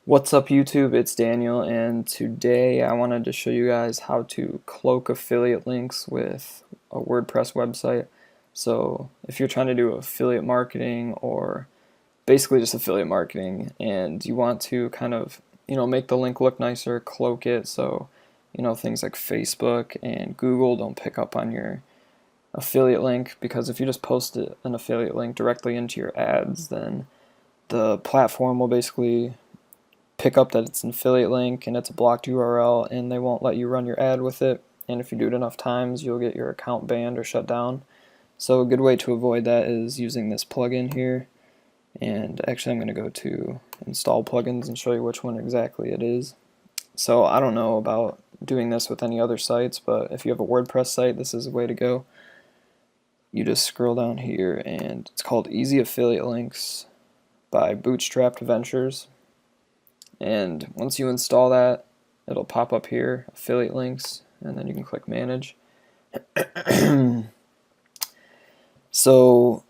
What's up YouTube, it's Daniel, and today I wanted to show you guys how to cloak affiliate links with a WordPress website. So if you're trying to do affiliate marketing or basically just affiliate marketing and you want to kind of make the link look nicer, cloak it so things like Facebook and Google don't pick up on your affiliate link, because if you just post an affiliate link directly into your ads, then the platform will basically pick up that it's an affiliate link and it's a blocked URL, and they won't let you run your ad with it. And if you do it enough times, you'll get your account banned or shut down. So a good way to avoid that is using this plugin here. And actually I'm going to go to install plugins and show you which one exactly it is. So I don't know about doing this with any other sites, but if you have a WordPress site, this is the way to go. You just scroll down here and it's called Easy Affiliate Links by Bootstrapped Ventures. And once you install that, it'll pop up here, affiliate links, and then you can click manage. So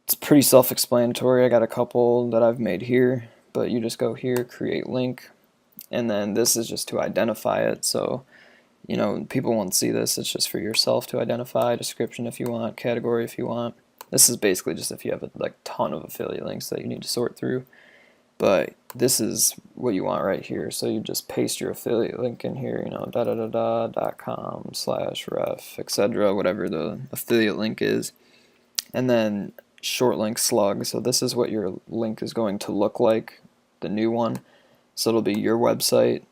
it's pretty self-explanatory. I got a couple that I've made here, but you just go here, create link, and then this is just to identify it. So people won't see this. It's just for yourself to identify, description if you want, category if you want. This is basically just if you have a ton of affiliate links that you need to sort through. But this is what you want right here. So you just paste your affiliate link in here, .com/ref, etc., whatever the affiliate link is. And then short link slug. So this is what your link is going to look like, the new one. So it'll be your website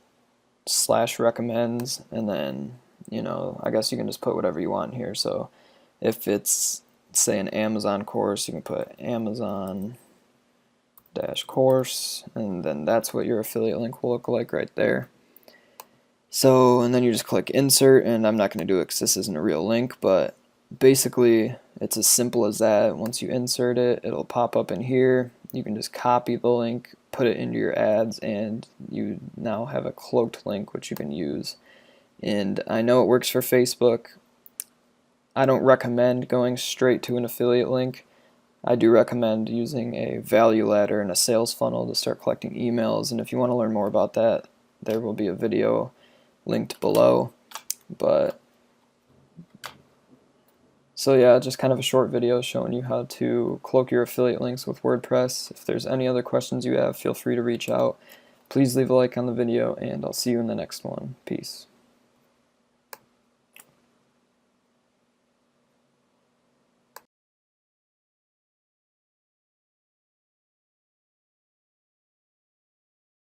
/recommends, and then I guess you can just put whatever you want here. So if it's, say, an Amazon course, you can put Amazon course, and then that's what your affiliate link will look like right there. So, and then you just click insert, and I'm not going to do it because this isn't a real link, but basically it's as simple as that. Once you insert it, it'll pop up in here. You can just copy the link, put it into your ads, and you now have a cloaked link which you can use. And I know it works for Facebook. I don't recommend going straight to an affiliate link. I do recommend using a value ladder and a sales funnel to start collecting emails, and if you want to learn more about that, there will be a video linked below. But so yeah, just kind of a short video showing you how to cloak your affiliate links with WordPress. If there's any other questions you have, feel free to reach out. Please leave a like on the video, and I'll see you in the next one. Peace.